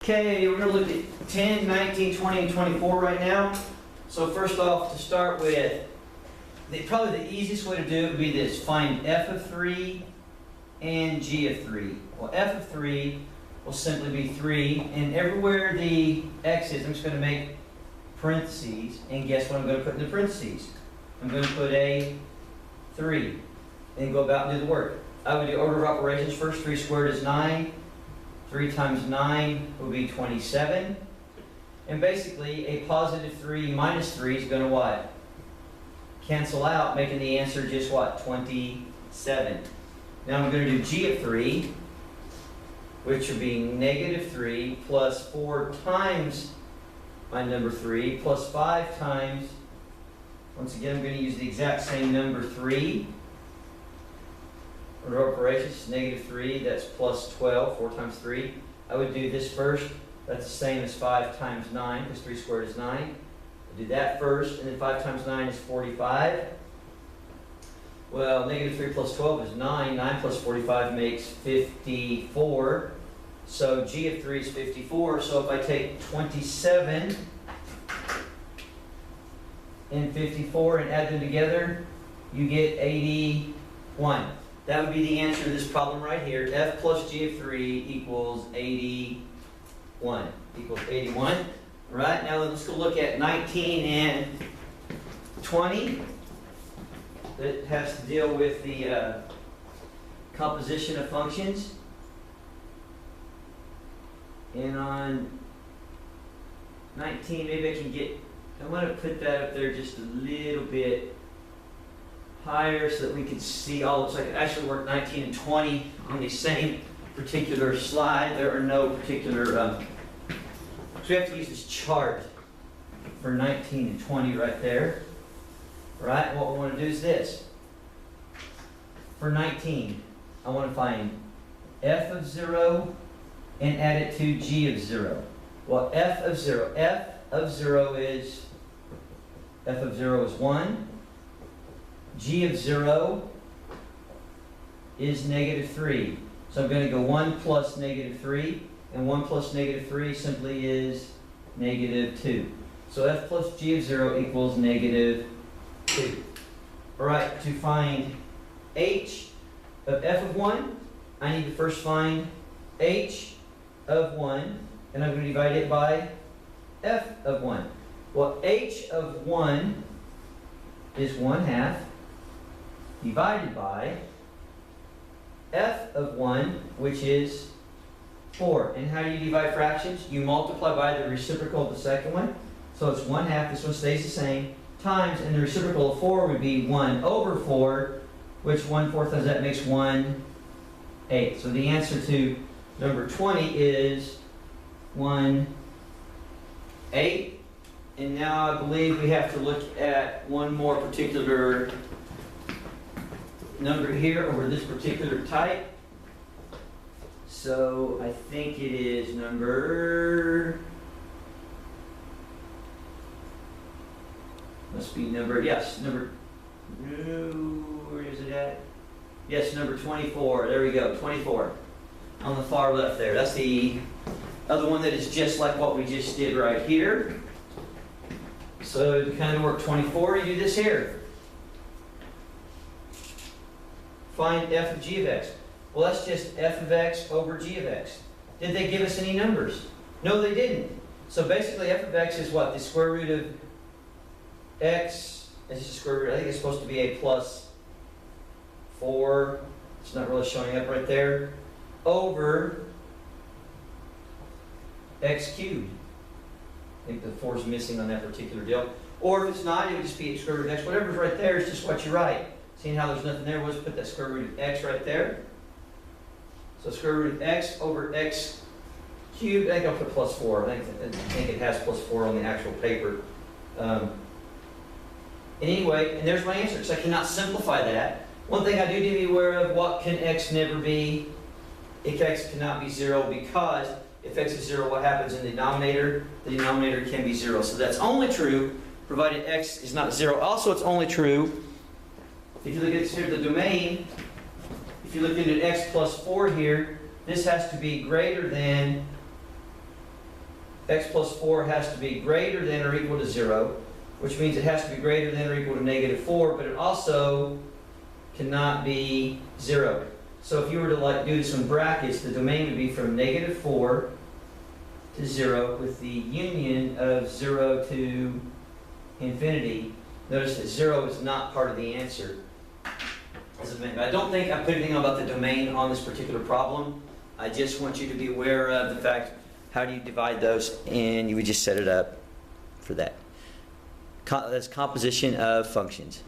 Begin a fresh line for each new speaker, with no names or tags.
Okay, we're going to look at 10, 19, 20, and 24 right now. So first off, to start with, probably the easiest way to do it would be this. Find f of 3 and g of 3. Well, f of 3 will simply be 3, and everywhere the x is, I'm just going to make parentheses, and guess what I'm going to put in the parentheses? I'm going to put a 3, and go about and do the work. I would do order of operations first. 3 squared is 9. 3 times 9 will be 27. And basically, a positive 3 minus 3 is going to what? Cancel out, making the answer just what? 27. Now I'm going to do g of 3, which will be negative 3 plus 4 times my number 3 plus 5 times, once again, I'm going to use the exact same number 3. Order of operations is negative 3, that's plus 12, 4 times 3. I would do this first. That's the same as 5 times 9, because 3 squared is 9. I'll do that first, and then 5 times 9 is 45. Well, negative 3 plus 12 is 9. 9 plus 45 makes 54. So g of 3 is 54. So if I take 27 and 54 and add them together, you get 81. That would be the answer to this problem right here. F plus g of 3 equals 81. Equals 81. All right, now let's go look at 19 and 20. That has to deal with the composition of functions. And on 19, maybe I can get, I'm going to put that up there just a little bit higher so that we can see all, so I can actually work 19 and 20 on the same particular slide. There are no particular, so we have to use this chart for 19 and 20 right there. Right, and what we want to do is this. For 19, I want to find f of 0 and add it to g of 0. Well, f of 0 is, f of 0 is 1. G of 0 is negative 3. So I'm going to go 1 plus negative 3, and 1 plus negative 3 simply is negative 2. So f plus g of 0 equals negative 2. All right, to find h of f of 1, I need to first find h of 1, and I'm going to divide it by f of 1. Well, h of 1 is 1/2 divided by f of 1, which is 4. And how do you divide fractions? You multiply by the reciprocal of the second one. So it's 1/2, this one stays the same, times, and the reciprocal of 4 would be 1 over 4, which 1/4 times that makes 1/8. So the answer to number 20 is 1/8. And now I believe we have to look at one more particular number here over this particular type. So I think it is number, must be number, yes, number, where is it at? Yes, number 24. There we go, 24. On the far left there. That's the other one that is just like what we just did right here. So to kind of work 24, you do this here. Find f of g of x. Well, that's just f of x over g of x. Did they give us any numbers? No, they didn't. So basically f of x is what? The square root of x, is just a square root, I think it's supposed to be a plus 4. It's not really showing up right there. Over x cubed. I think the 4 is missing on that particular deal. Or if it's not, it would just be square root of x. Whatever's right there is just what you write. Seeing how there's nothing there, we'll just put that square root of x right there. So square root of x over x cubed. I think I'll put plus 4. I think it has plus 4 on the actual paper. Anyway, and there's my answer. So I cannot simplify that. One thing I do need to be aware of, what can x never be? If x cannot be 0, because if x is 0, what happens in the denominator? The denominator can be 0. So that's only true provided x is not 0. Also, it's only true if you look at here, the domain, if you look at x plus 4 here, this has to be greater than x plus 4 has to be greater than or equal to 0, which means it has to be greater than or equal to negative 4, but it also cannot be 0. So if you were to like do some brackets, the domain would be from negative 4 to 0 with the union of 0 to infinity. Notice that 0 is not part of the answer. I don't think I put anything about the domain on this particular problem. I just want you to be aware of the fact, how do you divide those? And you would just set it up for that. That's composition of functions.